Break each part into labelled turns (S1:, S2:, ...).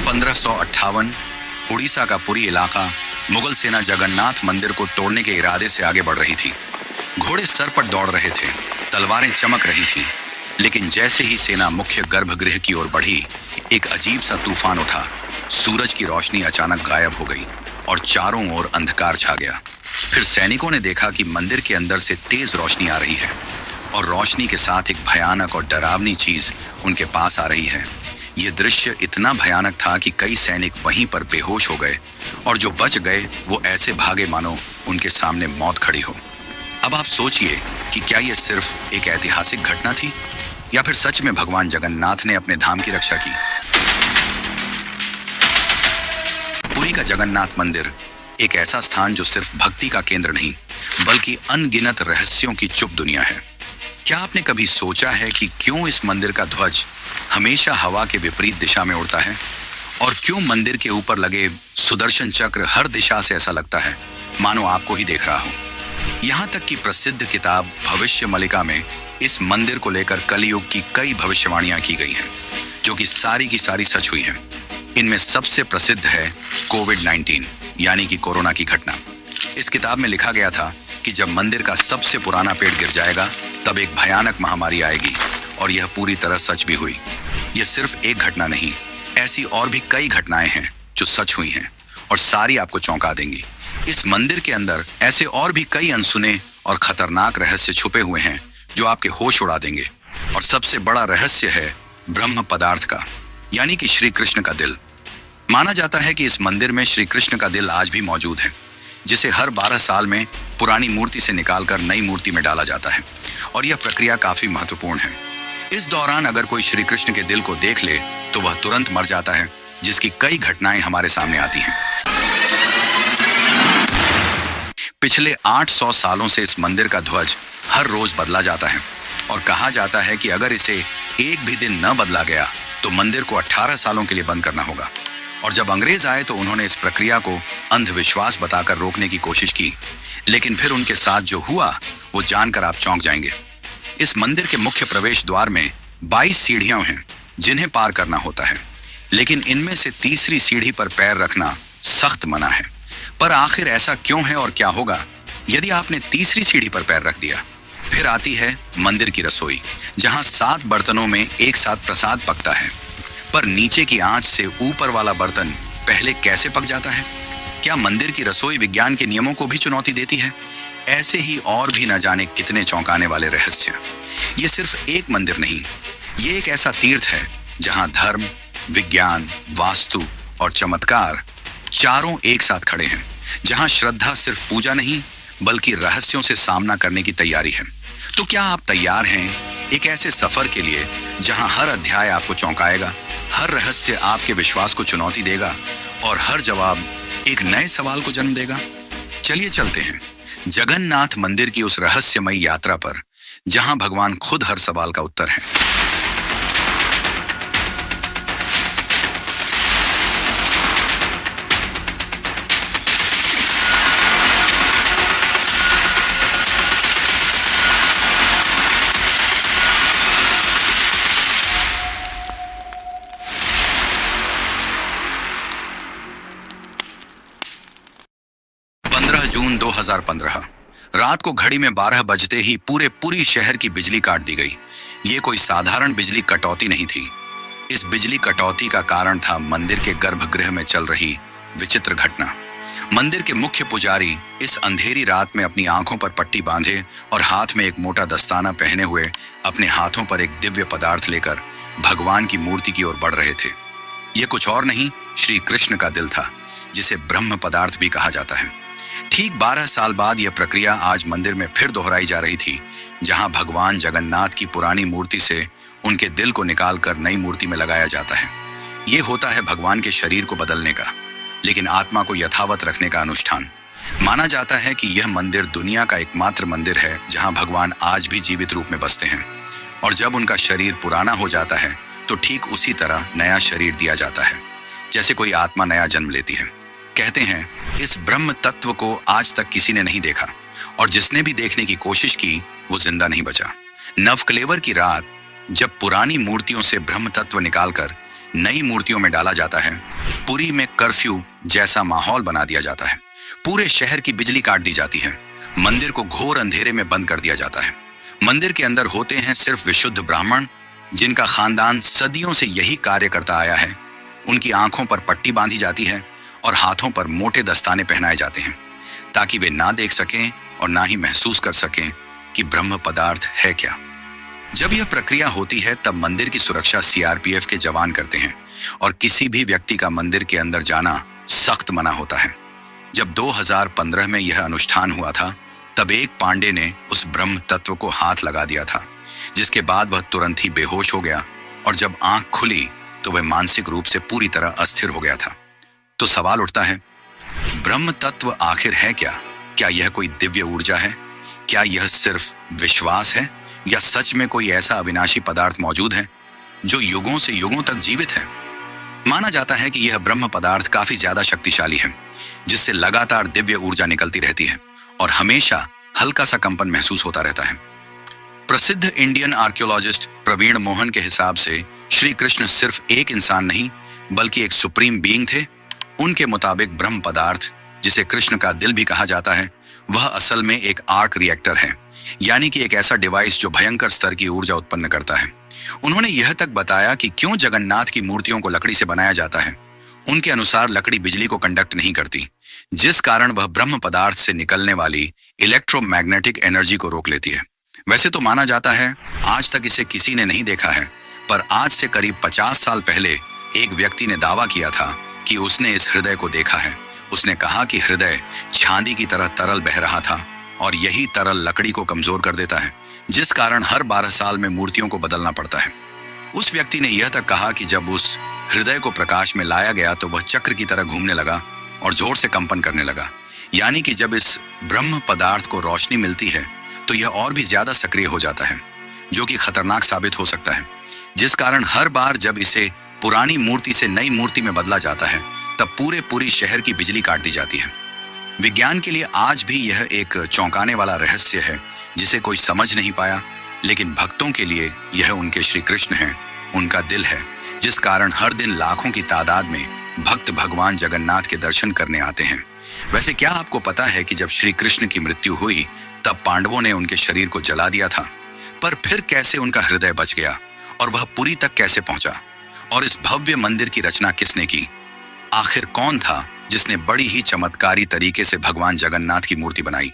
S1: 1558 उड़ीसा का पुरी इलाका मुगल सेना जगन्नाथ मंदिर को तोड़ने के इरादे से आगे बढ़ रही थी। घोड़े सर पर दौड़ रहे थे, तलवारें चमक रही थीं, लेकिन जैसे ही सेना मुख्य गर्भगृह की ओर बढ़ी, एक अजीब सा तूफान उठा। सूरज की रोशनी अचानक गायब हो गई और चारों ओर अंधकार छा गया। फिर सैनिकों ने देखा कि मंदिर के अंदर से तेज रोशनी आ रही है और रोशनी के साथ एक भयानक और डरावनी चीज उनके पास आ रही है। यह दृश्य इतना भयानक था कि कई सैनिक वहीं पर बेहोश हो गए और जो बच गए वो ऐसे भागे मानो उनके सामने मौत खड़ी हो। अब आप सोचिए कि क्या यह सिर्फ एक ऐतिहासिक घटना थी या फिर सच में भगवान जगन्नाथ ने अपने धाम की रक्षा की। पुरी का जगन्नाथ मंदिर एक ऐसा स्थान जो सिर्फ भक्ति का केंद्र नहीं बल्कि अनगिनत रहस्यों की चुप दुनिया है। क्या आपने कभी सोचा है कि क्यों इस मंदिर का ध्वज हमेशा हवा के विपरीत दिशा में उड़ता है और क्यों मंदिर के ऊपर लगे सुदर्शन चक्र हर दिशा से ऐसा लगता है मानो आपको ही देख रहा हो। यहाँ तक कि प्रसिद्ध किताब भविष्य मलिका में इस मंदिर को लेकर कलयुग की कई भविष्यवाणियां की गई हैं, जो कि सारी की सारी सच हुई हैं। इनमें सबसे प्रसिद्ध है कोविड-19 यानी कि कोरोना की घटना। इस किताब में लिखा गया था कि जब मंदिर का सबसे पुराना पेड़ गिर जाएगा तब एक भयानक महामारी आएगी, और यह पूरी तरह सच भी हुई। यह सिर्फ एक घटना नहीं, ऐसी और भी कई घटनाएं हैं जो सच हुई हैं और सारी आपको चौंका देंगी। इस मंदिर के अंदर ऐसे और भी कई अनसुने और खतरनाक रहस्य छुपे हुए हैं जो आपके होश उड़ा देंगे। और सबसे बड़ा रहस्य है ब्रह्म पदार्थ का, यानी कि श्री कृष्ण का दिल। माना जाता है कि इस मंदिर में श्री कृष्ण का दिल आज भी मौजूद है, जिसे हर 12 साल में पुरानी मूर्ति से निकालकर नई मूर्ति में डाला जाता है, और यह प्रक्रिया काफी महत्वपूर्ण है। इस दौरान अगर कोई श्री कृष्ण के दिल को देख ले तो वह तुरंत मर जाता है, जिसकी कई घटनाएं हमारे सामने आती हैं। पिछले 800 सालों से इस मंदिर का ध्वज हर रोज बदला जाता है और कहा जाता है कि अगर इसे एक भी दिन न बदला गया तो मंदिर को 18 सालों के लिए बंद करना होगा। और जब अंग्रेज आए तो उन्होंने इस प्रक्रिया को अंधविश्वास बताकर रोकने की कोशिश की, लेकिन फिर उनके साथ जो हुआ वो जानकर आप चौंक जाएंगे। इस मंदिर के मुख्य प्रवेश द्वार में 22 सीढ़ियां हैं जिन्हें पार करना होता है, लेकिन इनमें से तीसरी सीढ़ी पर पैर रखना सख्त मना है। पर आखिर ऐसा क्यों है और क्या होगा यदि आपने तीसरी सीढ़ी पर पैर रख दिया? फिर आती है मंदिर की रसोई, जहां 7 बर्तनों में एक साथ प्रसाद पकता है। पर नीचे की आंच से ऊपर वाला बर्तन पहले कैसे पक जाता है? क्या मंदिर की रसोई विज्ञान के नियमों को भी चुनौती देती है? ऐसे ही और भी न जाने कितने चौंकाने वाले रहस्य। ये सिर्फ एक मंदिर नहीं, ये एक ऐसा तीर्थ है जहां धर्म, विज्ञान, वास्तु और चमत्कार चारों एक साथ खड़े हैं, जहां श्रद्धा सिर्फ पूजा नहीं बल्कि रहस्यों से सामना करने की तैयारी है। तो क्या आप तैयार हैं एक ऐसे सफर के लिए जहां हर अध्याय आपको चौंकाएगा, हर रहस्य आपके विश्वास को चुनौती देगा और हर जवाब एक नए सवाल को जन्म देगा? चलिए चलते हैं जगन्नाथ मंदिर की उस रहस्यमयी यात्रा पर, जहां भगवान खुद हर सवाल का उत्तर है। जून 2015 रात को घड़ी में 12 बजते ही पूरी शहर की बिजली काट दी गई। ये कोई साधारण बिजली कटौती नहीं थी। इस बिजली कटौती का कारण था मंदिर के गर्भगृह में चल रही विचित्र घटना। मंदिर के मुख्य पुजारी इस अंधेरी रात में अपनी आंखों पर पट्टी बांधे और हाथ में एक मोटा दस्ताना पहने हुए अपने हाथों पर एक दिव्य पदार्थ लेकर भगवान की मूर्ति की ओर बढ़ रहे थे। ये कुछ और नहीं, श्री कृष्ण का दिल था, जिसे ब्रह्म पदार्थ भी कहा जाता है। ठीक 12 साल बाद यह प्रक्रिया आज मंदिर में फिर दोहराई जा रही थी, जहां भगवान जगन्नाथ की पुरानी मूर्ति से उनके दिल को निकालकर नई मूर्ति में लगाया जाता है। यह होता है भगवान के शरीर को बदलने का, लेकिन आत्मा को यथावत रखने का अनुष्ठान। माना जाता है कि यह मंदिर दुनिया का एकमात्र मंदिर है जहां भगवान आज भी जीवित रूप में बसते हैं, और जब उनका शरीर पुराना हो जाता है तो ठीक उसी तरह नया शरीर दिया जाता है, जैसे कोई आत्मा नया जन्म लेती है। कहते हैं इस ब्रह्म तत्व को आज तक किसी ने नहीं देखा, और जिसने भी देखने की कोशिश की वो जिंदा नहीं बचा। नवकलेवर की रात जब पुरानी मूर्तियों से ब्रह्म तत्व निकालकर नई मूर्तियों में डाला जाता है। पुरी में कर्फ्यू जैसा माहौल बना दिया जाता है। पूरे शहर की बिजली काट दी जाती है। मंदिर को घोर अंधेरे में बंद कर दिया जाता है। मंदिर के अंदर होते हैं सिर्फ विशुद्ध ब्राह्मण, जिनका खानदान सदियों से यही कार्य करता आया है। उनकी आंखों पर पट्टी बांधी जाती है और हाथों पर मोटे दस्ताने पहनाए जाते हैं, ताकि वे ना देख सकें और ना ही महसूस कर सकें कि ब्रह्म पदार्थ है क्या। जब यह प्रक्रिया होती है तब मंदिर की सुरक्षा सीआरपीएफ के जवान करते हैं और किसी भी व्यक्ति का मंदिर के अंदर जाना सख्त मना होता है। जब 2015 में यह अनुष्ठान हुआ था, तब एक पांडे ने उस ब्रह्म तत्व को हाथ लगा दिया था, जिसके बाद वह तुरंत ही बेहोश हो गया और जब आंख खुली तो वह मानसिक रूप से पूरी तरह अस्थिर हो गया था। तो सवाल उठता है, ब्रह्म तत्व आखिर है क्या? क्या यह कोई दिव्य ऊर्जा है? क्या यह सिर्फ विश्वास है या सच में कोई ऐसा अविनाशी पदार्थ मौजूद है जो युगों से युगों तक जीवित है? माना जाता है कि यह ब्रह्म पदार्थ काफी ज्यादा शक्तिशाली है, जिससे लगातार दिव्य ऊर्जा निकलती रहती है और हमेशा हल्का सा कंपन महसूस होता रहता है। प्रसिद्ध इंडियन आर्कियोलॉजिस्ट प्रवीण मोहन के हिसाब से श्री कृष्ण सिर्फ एक इंसान नहीं बल्कि एक सुप्रीम बीइंग थे। उनके मुताबिक ब्रह्म पदार्थ, जिसे कृष्ण का दिल भी कहा जाता है, वह असल में एक आर्क रिएक्टर है, यानी कि एक ऐसा डिवाइस जो भयंकर स्तर की ऊर्जा उत्पन्न करता है। उन्होंने यह तक बताया कि क्यों जगन्नाथ की मूर्तियों को लकड़ी से बनाया जाता है। उनके अनुसार लकड़ी बिजली को कंडक्ट नहीं करती, जिस कारण वह ब्रह्म पदार्थ से निकलने वाली इलेक्ट्रोमैग्नेटिक एनर्जी को रोक लेती है। वैसे तो माना जाता है, आज तक इसे किसी ने नहीं देखा है, पर आज से करीब 50 साल पहले एक व्यक्ति ने दावा किया था कि उसने इस हृदय को देखा है। उसने कहा कि हृदय चांदी की तरह तरल बह रहा था और यही तरल लकड़ी को कमजोर कर देता है, जिस कारण हर 12 साल में मूर्तियों को बदलना पड़ता है। उस व्यक्ति ने यह तक कहा कि जब उस हृदय को प्रकाश में लाया गया तो वह चक्र की तरह घूमने लगा और जोर से कंपन करने लगा, यानी कि जब इस ब्रह्म पदार्थ को रोशनी मिलती है तो यह और भी ज्यादा सक्रिय हो जाता है, जो कि खतरनाक साबित हो सकता है। जिस कारण हर बार जब इसे पुरानी मूर्ति से नई मूर्ति में बदला जाता है तब पूरी शहर की बिजली काट दी जाती है। विज्ञान के लिए आज भी यह एक चौंकाने वाला रहस्य है जिसे कोई समझ नहीं पाया, लेकिन भक्तों के लिए यह उनके श्री कृष्ण है, उनका दिल है, जिस कारण हर दिन लाखों की तादाद में भक्त भगवान जगन्नाथ के दर्शन करने आते हैं। वैसे क्या आपको पता है कि जब श्री कृष्ण की मृत्यु हुई तब पांडवों ने उनके शरीर को जला दिया था, पर फिर कैसे उनका हृदय बच गया और वह पुरी तक कैसे पहुंचा? और इस भव्य मंदिर की रचना किसने की? आखिर कौन था जिसने बड़ी ही चमत्कारी तरीके से भगवान जगन्नाथ की मूर्ति बनाई?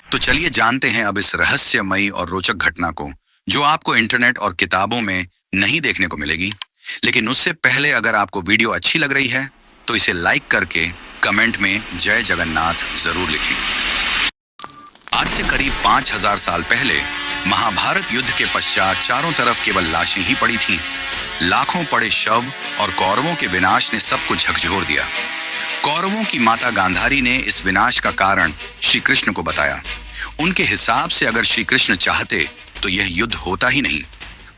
S1: तो चलिए जानते हैं अब इस रहस्यमयी और रोचक घटना को, जो आपको इंटरनेट और किताबों में नहीं देखने को मिलेगी। लेकिन उससे पहले अगर आपको वीडियो अच्छी लग रही है तो इसे लाइक करके कमेंट में जय जगन्नाथ जरूर लिखें। आज से करीब 5000 साल पहले महाभारत युद्ध के पश्चात चारों तरफ केवल लाशें ही पड़ी थीं। लाखों पड़े शव और कौरवों के विनाश ने सबको झकझोर दिया। कौरवों की माता गांधारी ने इस विनाश का कारण श्री कृष्ण को बताया। उनके हिसाब से अगर श्री कृष्ण चाहते तो यह युद्ध होता ही नहीं,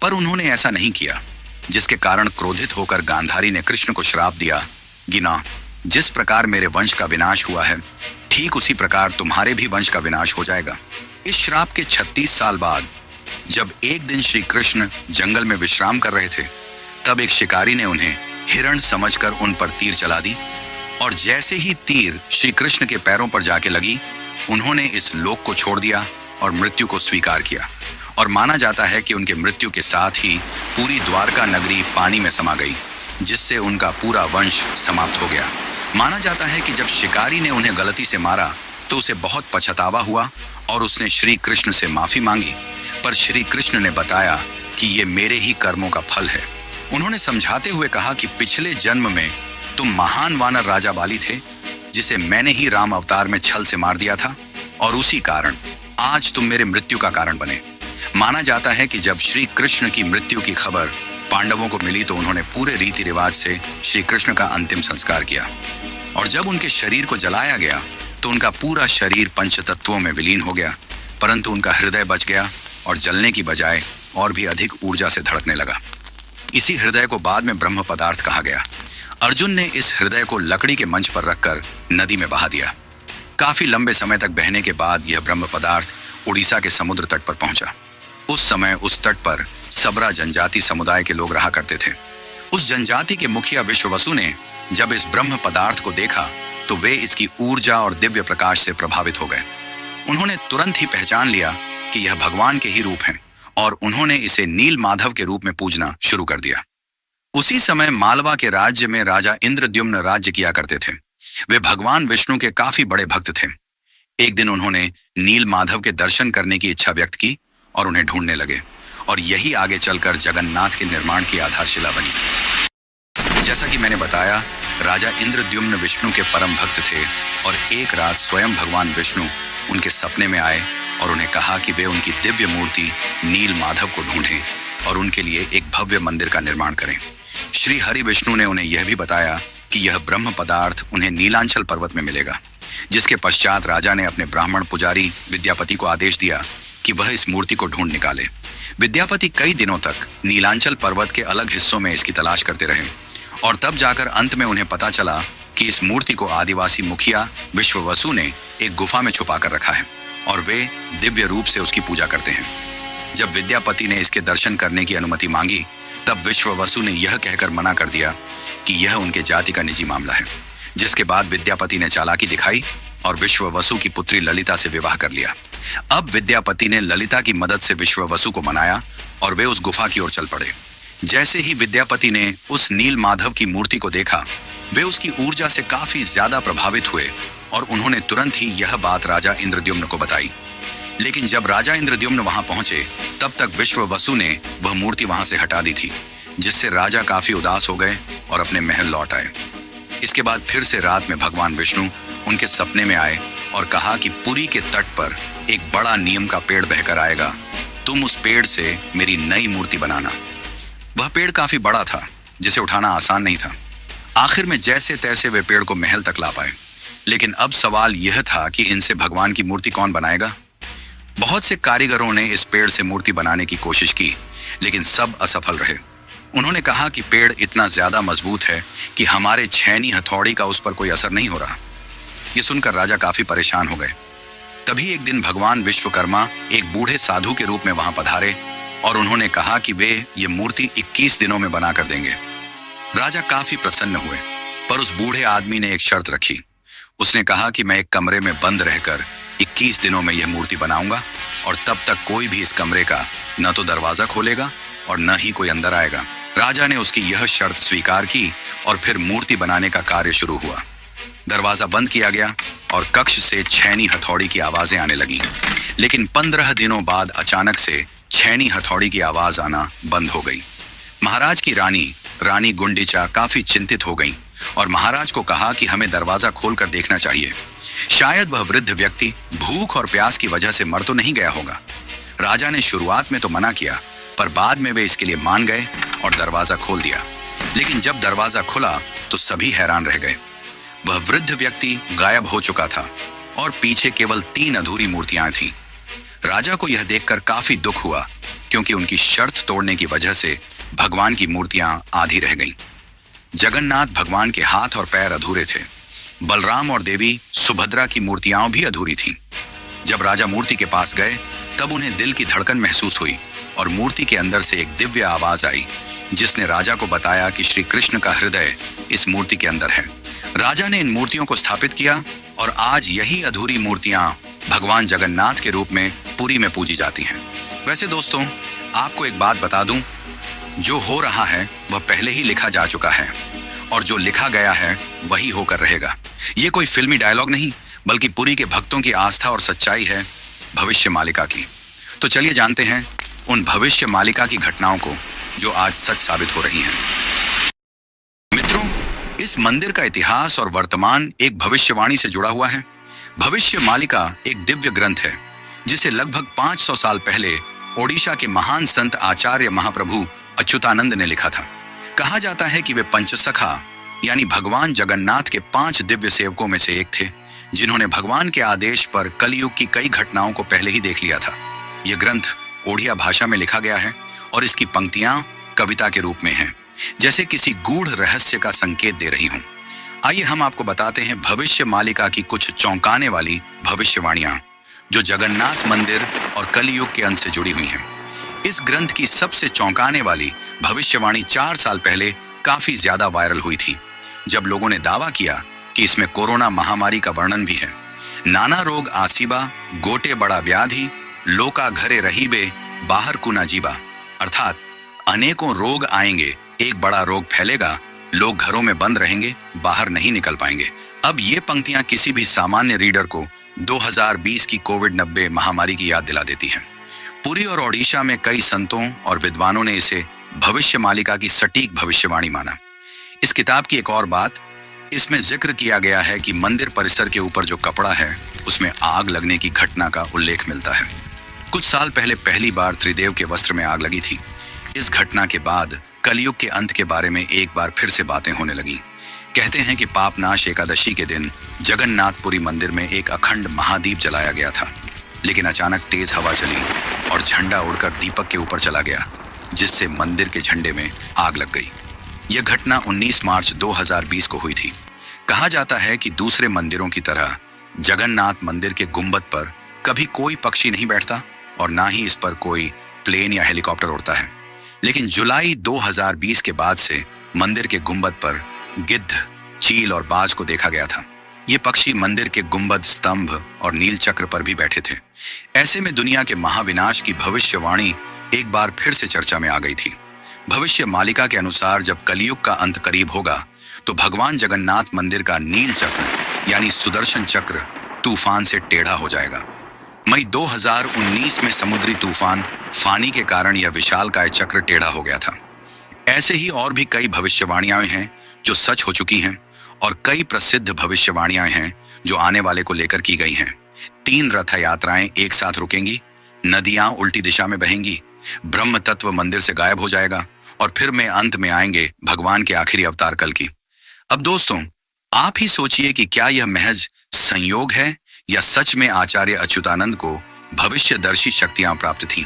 S1: पर उन्होंने ऐसा नहीं किया, जिसके कारण क्रोधित होकर गांधारी ने कृष्ण को श्राप दिया, गिना, जिस प्रकार मेरे वंश का विनाश हुआ है ठीक उसी प्रकार तुम्हारे भी वंश का विनाश हो जाएगा। इस श्राप के 36 साल बाद जब एक दिन श्री कृष्ण जंगल में विश्राम कर रहे थे, तब एक शिकारी ने उन्हें हिरण समझकर उन पर तीर चला दी और जैसे ही तीर श्री कृष्ण के पैरों पर जाके लगी, उन्होंने इस लोक को छोड़ दिया और मृत्यु को स्वीकार किया। और माना जाता है कि उनके मृत्यु के साथ ही पूरी द्वारका नगरी पानी में समा गई, जिससे उनका पूरा वंश समाप्त हो गया। माना जाता है कि जब शिकारी ने उन्हें गलती से मारा तो उसे बहुत पछतावा हुआ और उसने श्री कृष्ण से माफी मांगी, पर श्री कृष्ण ने बताया कि ये मेरे ही कर्मों का फल है। उन्होंने समझाते हुए कहा कि पिछले जन्म में तुम महान वानर राजा बाली थे, जिसे मैंने ही राम अवतार में छल से मार दिया था, और उसी कारण आज तुम मेरे मृत्यु का कारण बने। माना जाता है कि जब श्री कृष्ण की मृत्यु की खबर पांडवों को मिली तो उन्होंने पूरे रीति रिवाज से श्री कृष्ण का अंतिम संस्कार किया, और जब उनके शरीर को जलाया गया तो उनका पूरा शरीर पंचतत्वों में विलीन हो गया, परंतु उनका हृदय बच गया और जलने की बजाय और भी अधिक ऊर्जा से धड़कने लगा। इसी हृदय को बाद में ब्रह्म पदार्थ कहा गया। अर्जुन ने इस हृदय को लकड़ी के मंच पर रखकर नदी में बहा दिया। काफी लंबे समय तक बहने के बाद यह ब्रह्म पदार्थ उड़ीसा के समुद्र तट पर पहुंचा। उस समय उस तट पर सबरा जनजाति समुदाय के लोग रहा करते थे। उस जनजाति के मुखिया विश्ववसु ने जब इस ब्रह्म पदार्थ को देखा तो वे इसकी ऊर्जा और दिव्य प्रकाश से प्रभावित हो गए। उन्होंने तुरंत ही पहचान लिया कि यह भगवान के ही रूप हैं और उन्होंने इसे नील माधव के रूप में पूजना शुरू कर दिया। उसी समय मालवा के राज्य में राजा इंद्रद्युम्न राज्य किया करते थे। वे भगवान विष्णु के काफी बड़े भक्त थे। एक दिन उन्होंने नील माधव के दर्शन करने की इच्छा व्यक्त की और उन्हें ढूंढने लगे, और यही आगे चलकर जगन्नाथ के निर्माण की आधारशिला बनी। जैसा कि मैंने बताया, राजा इंद्रद्युम्न विष्णु के परम भक्त थे और एक रात स्वयं भगवान विष्णु उनके सपने में आए और उन्हें कहा कि वे उनकी दिव्य मूर्ति नील माधव को ढूंढें और उनके लिए एक भव्य मंदिर का निर्माण करें। श्री हरि विष्णु ने उन्हें यह भी बताया कि यह ब्रह्म पदार्थ उन्हें नीलांचल पर्वत में मिलेगा, जिसके पश्चात राजा ने अपने ब्राह्मण पुजारी विद्यापति को आदेश दिया कि वह इस मूर्ति को ढूंढ निकाले। विद्यापति कई दिनों तक नीलांचल पर्वत के अलग हिस्सों में इसकी तलाश करते रहे और तब जाकर अंत में उन्हें पता चला कि इस मूर्ति को आदिवासी मुखिया विश्ववसु ने एक गुफा में छुपा कर रखा है और वे दिव्य रूप से उसकी पूजा करते हैं। जब विद्यापति ने इसके दर्शन करने की अनुमति मांगी तब विश्ववसु ने यह कहकर मना कर दिया कि यह उनके जाति का निजी मामला है, जिसके बाद विद्यापति ने चालाकी दिखाई और विश्ववसु की पुत्री ललिता से विवाह कर लिया। अब विद्यापति ने ललिता की मदद से विश्ववसु को मनाया और वे उस गुफा की ओर चल पड़े। जैसे ही विद्यापति ने उस नील माधव की मूर्ति को देखा, वे उसकी ऊर्जा से काफी ज्यादा प्रभावित हुए और उन्होंने तुरंत ही यह बात राजा इंद्रद्युम्न को बताई। लेकिन जब राजा इंद्रद्युम्न वहां पहुंचे तब तक विश्ववसु ने वह मूर्ति वहां से हटा दी थी, जिससे राजा काफी उदास हो गए और अपने महल लौट आए। इसके बाद फिर से रात में भगवान विष्णु उनके सपने में आए और कहा कि पुरी के तट पर एक बड़ा नीम का पेड़ बहकर आएगा, तुम उस पेड़ से मेरी नई मूर्ति बनाना। वह पेड़ काफी बड़ा था, जिसे उठाना आसान नहीं था। आखिर में जैसे तैसे वे पेड़ को महल तक ला पाए, लेकिन अब सवाल यह था कि इनसे भगवान की मूर्ति कौन बनाएगा। बहुत से कारीगरों ने इस पेड़ से मूर्ति बनाने की कोशिश की, लेकिन सब असफल रहे। उन्होंने कहा कि पेड़ इतना ज्यादा मजबूत है कि हमारे छेनी हथौड़ी का उस पर कोई असर नहीं हो रहा। यह सुनकर राजा काफी परेशान हो गए। तभी एक दिन भगवान विश्वकर्मा एक बूढ़े साधु के रूप में वहां पधारे और उन्होंने कहा कि वे ये मूर्ति 21 दिनों में बनाकर देंगे। राजा काफी प्रसन्न हुए, पर उस बूढ़े आदमी ने एक शर्त रखी। उसने कहा कि मैं एक कमरे में बंद रहकर 21 दिनों में यह मूर्ति बनाऊंगा और तब तक कोई भी इस कमरे का न तो दरवाजा खोलेगा और न ही कोई अंदर आएगा। राजा ने उसकी यह शर्त स्वीकार की और फिर मूर्ति बनाने का कार्य शुरू हुआ। दरवाजा बंद किया गया और कक्ष से छेनी हथौड़ी की आवाजें आने लगी, लेकिन 15 दिनों बाद अचानक से छेनी हथौड़ी की आवाज आना बंद हो गई। महाराज की रानी गुंडीचा काफी चिंतित हो गई और महाराज को कहा कि हमें दरवाजा खोलकर देखना चाहिए। शायद वह वृद्ध व्यक्ति भूख और प्यास की वजह से मर तो नहीं गया होगा। राजा ने शुरुआत में तो मना किया, पर बाद में वे इसके लिए मान गए और दरवाजा खोल दिया। लेकिन जब दरवाजा खुला तो सभी हैरान रह गए। वह वृद्ध व्यक्ति गायब हो चुका था और पीछे केवल 3 अधूरी मूर्तियां थीं। राजा को यह देखकर काफी दुख हुआ, क्योंकि उनकी शर्त तोड़ने की वजह से भगवान की मूर्तियां आधी रह गईं। जगन्नाथ भगवान के हाथ और पैर अधूरे थे। बलराम और देवी सुभद्रा की मूर्तियां भी अधूरी थीं। जब राजा मूर्ति के पास गए तब उन्हें दिल की धड़कन महसूस हुई और मूर्ति के अंदर से एक दिव्य आवाज आई, जिसने राजा को बताया कि श्री कृष्ण का हृदय इस मूर्ति के अंदर है। राजा ने इन मूर्तियों को स्थापित किया और आज यही अधूरी मूर्तियां भगवान जगन्नाथ के रूप में पुरी में पूजी जाती हैं। वैसे दोस्तों, आपको एक बात बता दूं, जो हो रहा है वह पहले ही लिखा जा चुका है और जो लिखा गया है वही होकर रहेगा। ये कोई फिल्मी डायलॉग नहीं, बल्कि पुरी के भक्तों की आस्था और सच्चाई है भविष्य मालिका की। तो चलिए जानते हैं उन भविष्य मालिका की घटनाओं को जो आज सच साबित हो रही हैं। मित्रों, इस मंदिर का इतिहास और वर्तमान एक भविष्यवाणी से जुड़ा हुआ है। भविष्य मालिका एक दिव्य ग्रंथ है जिसे लगभग 500 साल पहले ओडिशा के महान संत आचार्य महाप्रभु अच्युतानंद ने लिखा था। कहा जाता है कि वे पंचसखा यानी भगवान जगन्नाथ के 5 दिव्य सेवकों में से एक थे, जिन्होंने भगवान के आदेश पर कलयुग की कई घटनाओं को पहले ही देख लिया था। यह ग्रंथ ओडिया भाषा में लिखा गया है और इसकी पंक्तियां कविता के रूप में हैं, जैसे किसी गूढ़ रहस्य का संकेत दे रही हूं। आइए हम आपको बताते हैं भविष्य मालिका की कुछ चौंकाने वाली भविष्यवाणियां जो जगन्नाथ मंदिर और कलयुग के अंत से जुड़ी हुई हैं। इस ग्रंथ की सबसे चौंकाने वाली भविष्यवाणी 4 साल पहले काफी ज्यादा वायरल हुई थी, जब लोगों ने दावा किया कि इसमें कोरोना महामारी का वर्णन भी है। नाना रोग आसीबा, गोटे बड़ा व्याधि, लोका घरे रहीबे, बाहर कुना जीबा, अर्थात अनेकों रोग आएंगे, एक बड़ा रोग फैलेगा, लोग घरों में बंद रहेंगे, बाहर नहीं निकल पाएंगे। अब ये पंक्तियां किसी भी सामान्य रीडर को 2020 की कोविड-19 महामारी की याद दिला देती हैं। पुरी और ओडिशा में कई संतों और विद्वानों ने इसे भविष्य मालिका की सटीक भविष्यवाणी माना। इस किताब की एक और बात, इसमें जिक्र किया गया है कि मंदिर परिसर के ऊपर जो कपड़ा है उसमें आग लगने की घटना का उल्लेख मिलता है। कुछ साल पहले पहली बार त्रिदेव के वस्त्र में आग लगी थी। इस घटना के बाद कलयुग के अंत के बारे में एक बार फिर से बातें होने लगी। कहते हैं कि पापनाश एकादशी के दिन जगन्नाथपुरी मंदिर में एक अखंड महादीप जलाया गया था, लेकिन अचानक तेज हवा चली और झंडा उड़कर दीपक के ऊपर चला गया, जिससे मंदिर के झंडे में आग लग गई। यह घटना 19 मार्च 2020 को हुई थी। कहा जाता है कि दूसरे मंदिरों की तरह जगन्नाथ मंदिर के गुंबद पर कभी कोई पक्षी नहीं बैठता और ना ही इस पर कोई प्लेन या हेलीकॉप्टर उड़ता है, लेकिन जुलाई 2020 के बाद से मंदिर के गुंबद पर गिद्ध, चील और बाज को देखा गया था। ये पक्षी मंदिर के गुंबद, स्तंभ और नील चक्र पर भी बैठे थे। ऐसे में दुनिया के महाविनाश की भविष्यवाणी एक बार फिर से चर्चा में आ गई थी। भविष्य मालिका के अनुसार जब कलयुग का अंत करीब होगा तो भगवान जगन्नाथ मंदिर का नील चक्र यानी सुदर्शन चक्र तूफान से टेढ़ा हो जाएगा। मई 2019 में समुद्री तूफान फानी के कारण यह विशालकाय चक्र टेढ़ा हो गया था। ऐसे ही और भी कई भविष्यवाणियां हैं जो सच हो चुकी हैं और कई प्रसिद्ध भविष्यवाणियां हैं जो आने वाले को लेकर की गई हैं। 3 रथ यात्राएं एक साथ रुकेंगी, नदियां उल्टी दिशा में बहेंगी, ब्रह्म तत्व मंदिर से गायब हो जाएगा और फिर में अंत में आएंगे भगवान के आखिरी अवतार कल की। अब दोस्तों, आप ही सोचिए कि क्या यह महज संयोग है या सच में आचार्य अच्युतानंद को भविष्यदर्शी शक्तियां प्राप्त थीं?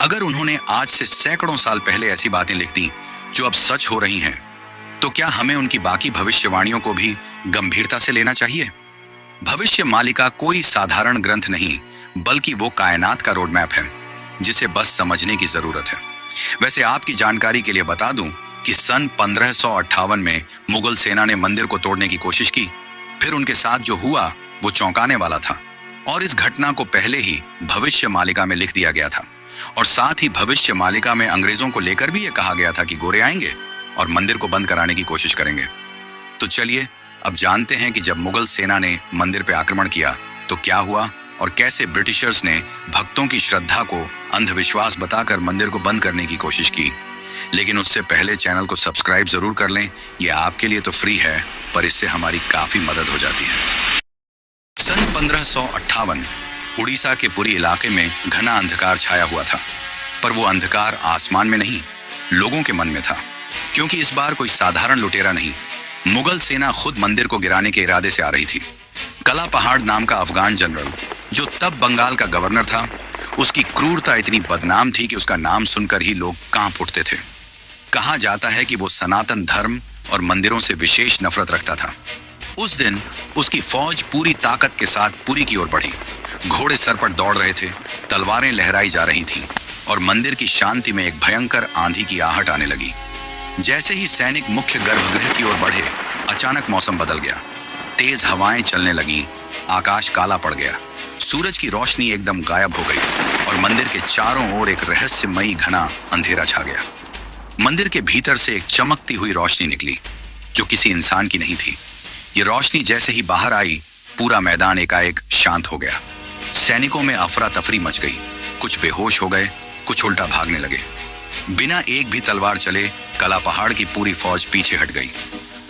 S1: अगर उन्होंने आज से सैकड़ों साल पहले ऐसी बातें लिख दी जो अब सच हो रही हैं, तो क्या हमें उनकी बाकी भविष्यवाणियों को भी गंभीरता से लेना चाहिए? भविष्य मालिका कोई साधारण ग्रंथ नहीं, बल्कि वो कायनात का रोडमैप है जिसे बस समझने की जरूरत है। वैसे आपकी जानकारी के लिए बता दूं कि सन 1558 में मुगल सेना ने मंदिर को तोड़ने की कोशिश की। फिर उनके साथ जो हुआ वो चौंकाने वाला था और इस घटना को पहले ही भविष्य मालिका में लिख दिया गया था। और साथ ही भविष्य मालिका में अंग्रेजों को लेकर भी यह कहा गया था कि गोरे आएंगे और मंदिर को बंद कराने की कोशिश करेंगे। तो चलिए अब जानते हैं कि जब मुगल सेना ने मंदिर पर आक्रमण किया तो क्या हुआ और कैसे ब्रिटिशर्स ने भक्तों की श्रद्धा को अंधविश्वास बताकर मंदिर को बंद करने की कोशिश की। लेकिन उससे पहले चैनल को सब्सक्राइब जरूर कर लें। यह आपके लिए तो फ्री है, पर इससे हमारी काफी मदद हो जाती है। सन 1558 उड़ीसा के पुरी इलाके में घना अंधकार छाया हुआ था, पर वो अंधकार आसमान में नहीं, लोगों के मन में था। क्योंकि इस बार कोई साधारण लुटेरा नहीं, मुगल सेना खुद मंदिर को गिराने के इरादे से आ रही थी। कला पहाड़ नाम का अफगान जनरल, जो तब बंगाल का गवर्नर था, उसकी क्रूरता इतनी बदनाम थी कि उसका नाम सुनकर ही लोग कांप उठते थे। कहा जाता है कि वो सनातन धर्म और मंदिरों से विशेष नफरत रखता था। उस दिन उसकी फौज पूरी ताकत के साथ पुरी की ओर बढ़ी। घोड़े सर पर दौड़ रहे थे, तलवारें लहराई जा रही थीं और मंदिर की शांति में एक भयंकर आंधी की आहट आने लगी। जैसे ही सैनिक मुख्य गर्भगृह की ओर बढ़े, अचानक मौसम बदल गया। तेज हवाएं चलने लगीं, आकाश काला पड़ गया, सूरज की रोशनी एकदम गायब हो गई और मंदिर के चारों ओर एक रहस्यमयी घना अंधेरा छा गया। मंदिर के भीतर से एक चमकती हुई रोशनी निकली जो किसी इंसान की नहीं थी। ये रोशनी जैसे ही बाहर आई, पूरा मैदान एकाएक शांत हो गया। सैनिकों में अफरा तफरी मच गई, कुछ बेहोश हो गए, कुछ उल्टा भागने लगे। बिना एक भी तलवार चले कला पहाड़ की पूरी फौज पीछे हट गई।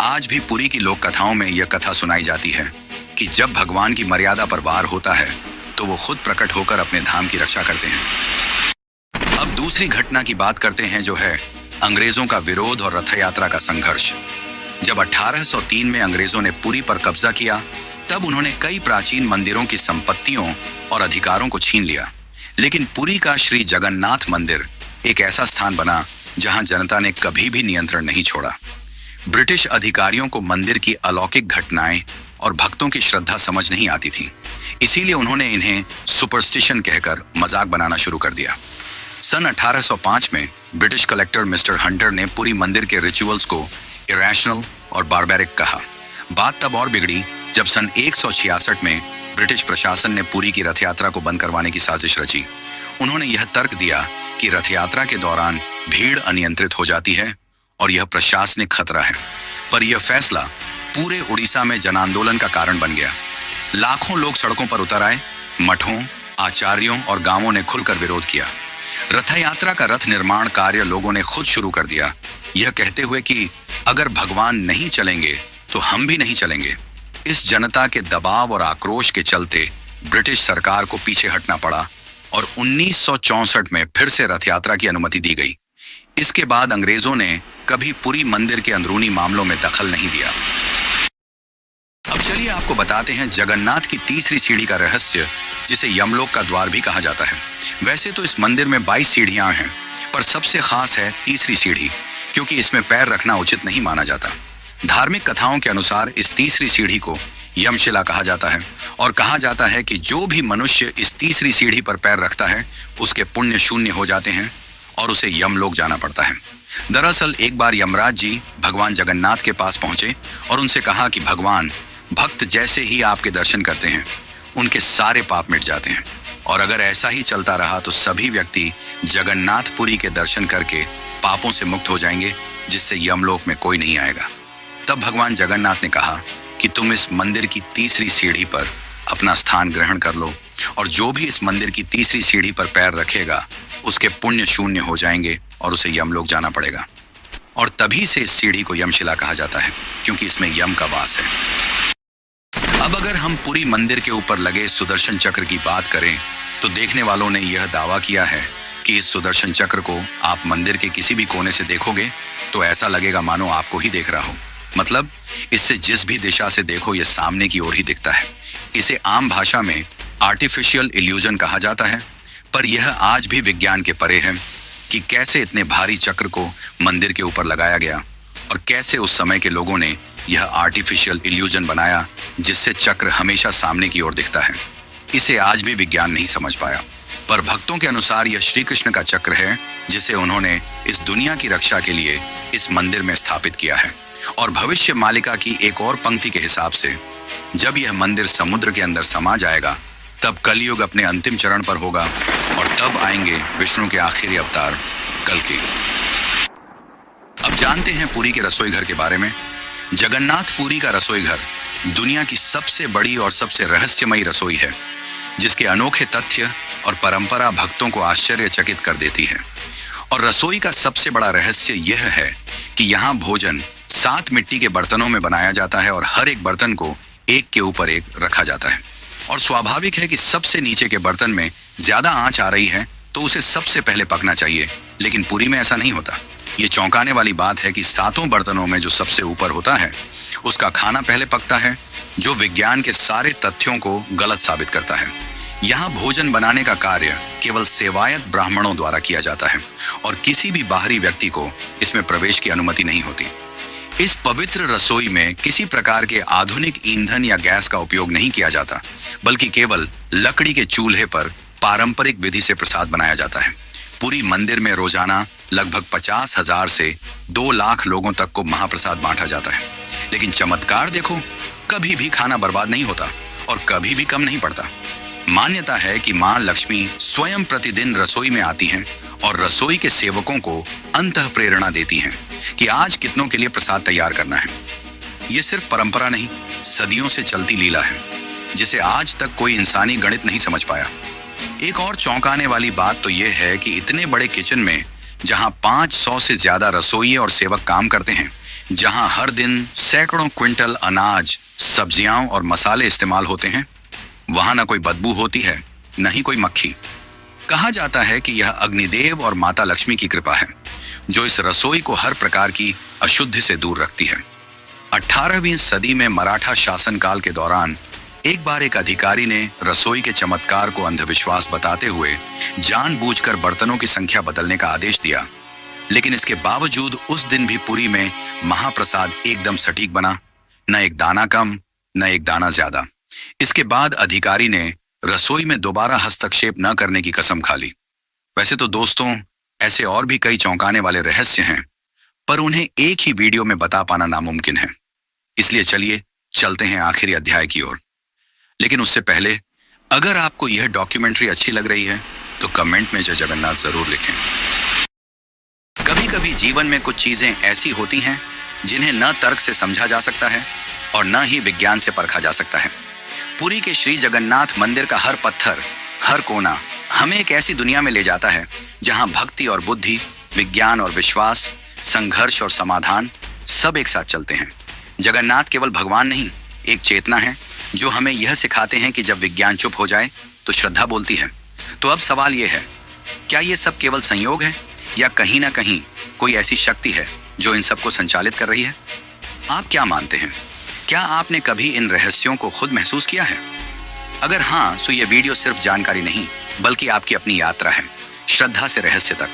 S1: आज भी पुरी की लोक कथाओं में यह कथा सुनाई जाती है कि जब भगवान की मर्यादा पर वार होता है तो वो खुद प्रकट होकर अपने धाम की रक्षा करते हैं। अब दूसरी घटना की बात करते हैं, जो है अंग्रेजों का विरोध और रथ यात्रा का संघर्ष। जब 1803 में अंग्रेजों ने पुरी पर कब्जा किया, तब उन्होंने कई प्राचीन मंदिरों की संपत्तियों और अधिकारों को छीन लिया। लेकिन पुरी का श्री जगन्नाथ मंदिर एक ऐसा स्थान बना जहां जनता ने कभी भी नियंत्रण नहीं छोड़ा। ब्रिटिश अधिकारियों को मंदिर की अलौकिक घटनाएं और भक्तों की श्रद्धा समझ नहीं आती थी, इसीलिए उन्होंने इन्हें सुपरस्टिशन कहकर मजाक बनाना शुरू कर दिया। सन 1805 में ब्रिटिश कलेक्टर मिस्टर हंटर ने पुरी मंदिर के रिचुअल्स को इरेशनल और बारबैरिक कहा। बात तब और बिगड़ी जब सन 166 में ब्रिटिश प्रशासन ने पुरी की रथ यात्रा को बंद करवाने की साजिश रची। उन्होंने यह तर्क दिया कि रथ यात्रा के दौरान भीड़ अनियंत्रित हो जाती है और यह प्रशासनिक खतरा है। पर यह फैसला पूरे उड़ीसा में जन आंदोलन का कारण बन गया। लाखों लोग सड़कों पर उतर आए। मठों, आचार्यों और गांवों ने खुलकर विरोध किया। रथ यात्रा का रथ निर्माण कार्य लोगों ने खुद शुरू कर दिया, यह कहते हुए कि अगर भगवान नहीं चलेंगे तो हम भी नहीं चलेंगे। इस जनता के दबाव और आक्रोश के चलते ब्रिटिश सरकार को पीछे हटना पड़ा और 1964 में फिर से रथ यात्रा की अनुमति दी गई। इसके बाद अंग्रेजों ने कभी पुरी मंदिर के अंदरूनी मामलों में दखल नहीं दिया। अब चलिए आपको बताते हैं जगन्नाथ की तीसरी सीढ़ी का रहस्य, जिसे यमलोक का द्वार भी कहा जाता है। वैसे तो इस मंदिर में 22 सीढ़ियां हैं, पर सबसे खास है तीसरी सीढ़ी, क्योंकि इसमें पैर रखना उचित नहीं माना जाता। धार्मिक कथाओं के अनुसार इस तीसरी सीढ़ी को यमशिला कहा जाता है और कहा जाता है कि जो भी मनुष्य इस तीसरी सीढ़ी पर पैर रखता है उसके पुण्य शून्य हो जाते हैं और उसे यमलोक जाना पड़ता है। दरअसल एक बार यमराज जी भगवान जगन्नाथ के पास पहुंचे और उनसे कहा कि भगवान, भक्त जैसे ही आपके दर्शन करते हैं उनके सारे पाप मिट जाते हैं, और अगर ऐसा ही चलता रहा तो सभी व्यक्ति जगन्नाथपुरी के दर्शन करके पापों से मुक्त हो जाएंगे, जिससे यमलोक में कोई नहीं आएगा। तब भगवान जगन्नाथ ने कहा कि तुम इस मंदिर की तीसरी सीढ़ी पर अपना स्थान ग्रहण कर लो, और जो भी इस मंदिर की तीसरी सीढ़ी पर पैर रखेगा उसके पुण्य शून्य हो जाएंगे और उसे यमलोक जाना पड़ेगा। और तभी से इस सीढ़ी को यमशिला कहा जाता है, क्योंकि इसमें यम का वास है। अब अगर हम पुरी मंदिर के ऊपर लगे सुदर्शन चक्र की बात करें तो देखने वालों ने यह दावा किया है कि इस सुदर्शन चक्र को आप मंदिर के किसी भी कोने से देखोगे तो ऐसा लगेगा मानो आपको ही देख रहा हो। मतलब इससे जिस भी दिशा से देखो यह सामने की ओर ही दिखता है। इसे आम भाषा में आर्टिफिशियल इल्यूजन कहा जाता है, पर यह आज भी विज्ञान के परे है कि कैसे इतने भारी चक्र को मंदिर के ऊपर लगाया गया और कैसे उस समय के लोगों ने यह आर्टिफिशियल इल्यूजन बनाया जिससे चक्र हमेशा सामने की ओर दिखता है। इसे आज भी विज्ञान नहीं समझ पाया, पर भक्तों के अनुसार यह श्री कृष्ण का चक्र है जिसे उन्होंने इस दुनिया की रक्षा के लिए इस मंदिर में स्थापित किया है। और भविष्य मालिका की एक और पंक्ति के हिसाब से जब यह मंदिर समुद्र के अंदर समा जाएगा तब कलयुग अपने अंतिम चरण पर होगा और तब आएंगे विष्णु के आखिरी अवतार कल्कि। अब जानते हैं पुरी के रसोई घर के बारे में। जगन्नाथपुरी का रसोई घर दुनिया की सबसे बड़ी और सबसे रहस्यमयी रसोई है, जिसके अनोखे तथ्य और परंपरा भक्तों को आश्चर्यचकित कर देती है। और रसोई का सबसे बड़ा रहस्य यह है कि यहाँ भोजन 7 मिट्टी के बर्तनों में बनाया जाता है और हर एक बर्तन को एक के ऊपर एक रखा जाता है। और स्वाभाविक है कि सबसे नीचे के बर्तन में ज्यादा आंच आ रही है तो उसे सबसे पहले पकना चाहिए, लेकिन पुरी में ऐसा नहीं होता। ये चौंकाने वाली बात है कि 7 बर्तनों में जो सबसे ऊपर होता है उसका खाना पहले पकता है, जो विज्ञान के सारे तथ्यों को गलत साबित करता है। यहाँ भोजन बनाने का कार्य केवल सेवायत ब्राह्मणों द्वारा किया जाता है और किसी भी बाहरी व्यक्ति को इसमें प्रवेश की अनुमति नहीं होती। इस पवित्र रसोई में किसी प्रकार के आधुनिक ईंधन या गैस का उपयोग नहीं किया जाता, बल्कि केवल लकड़ी के चूल्हे पर पारंपरिक विधि से प्रसाद बनाया जाता है। पूरी मंदिर में रोजाना लगभग 50,000 से 2 लाख लोगों तक को महाप्रसाद बांटा जाता है। लेकिन चमत्कार देखो, कभी भी खाना बर्बाद नहीं होता और कभी भी कम नहीं पड़ता। मान्यता है कि मां लक्ष्मी स्वयं प्रतिदिन रसोई में आती हैं और रसोई के सेवकों को अंतः प्रेरणा देती हैं कि आज कितनों के लिए प्रसाद तैयार करना है। ये सिर्फ परंपरा नहीं, सदियों से चलती लीला है जिसे आज तक कोई इंसानी गणित नहीं समझ पाया। एक और चौंकाने वाली बात तो यह है कि इतने बड़े किचन में जहां 500 से ज्यादा रसोइये और सेवक काम करते हैं, जहां हर दिन सैकड़ों क्विंटल अनाज, सब्जियां और मसाले इस्तेमाल होते हैं, वहां न कोई बदबू होती है न ही कोई मक्खी। कहा जाता है कि यह अग्निदेव और माता लक्ष्मी की कृपा है जो इस रसोई को हर प्रकार की अशुद्धि से दूर रखती है। 18वीं सदी में मराठा शासनकाल के दौरान एक बार एक अधिकारी ने रसोई के चमत्कार को अंधविश्वास बताते हुए जानबूझकर बर्तनों की संख्या बदलने का आदेश दिया। लेकिन इसके बावजूद उस दिन भी पुरी में महाप्रसाद एकदम सटीक बना, न एक दाना कम न एक दाना ज्यादा। इसके बाद अधिकारी ने रसोई में दोबारा हस्तक्षेप न करने की कसम खा ली। वैसे तो दोस्तों, ऐसे और भी कई चौंकाने वाले रहस्य हैं, पर उन्हें एक ही वीडियो में बता पाना नामुमकिन है। इसलिए चलिए चलते हैं आखिरी अध्याय की ओर। लेकिन उससे पहले, अगर आपको यह डॉक्यूमेंट्री अच्छी लग रही है तो कमेंट में जय जगन्नाथ जरूर लिखें। कभी कभी जीवन में कुछ चीजें ऐसी होती हैं जिन्हें न तर्क से समझा जा सकता है और न ही विज्ञान से परखा जा सकता है। पुरी के श्री जगन्नाथ मंदिर का हर पत्थर, हर कोना हमें एक ऐसी दुनिया में ले जाता है जहां भक्ति और बुद्धि, विज्ञान और विश्वास, संघर्ष और समाधान सब एक साथ चलते हैं। जगन्नाथ केवल भगवान नहीं, एक चेतना है जो हमें यह सिखाते हैं कि जब विज्ञान चुप हो जाए तो श्रद्धा बोलती है। तो अब सवाल यह है, क्या ये सब केवल संयोग है या कहीं ना कहीं कोई ऐसी शक्ति है जो इन सबको संचालित कर रही है? आप क्या मानते हैं? क्या आपने कभी इन रहस्यों को खुद महसूस किया है? अगर हाँ, तो ये वीडियो सिर्फ जानकारी नहीं बल्कि आपकी अपनी यात्रा है, श्रद्धा से रहस्य तक।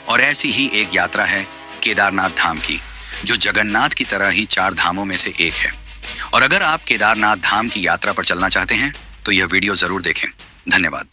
S1: और ऐसी ही एक यात्रा है केदारनाथ धाम की, जो जगन्नाथ की तरह ही 4 धामों में से एक है। और अगर आप केदारनाथ धाम की यात्रा पर चलना चाहते हैं तो यह वीडियो जरूर देखें। धन्यवाद।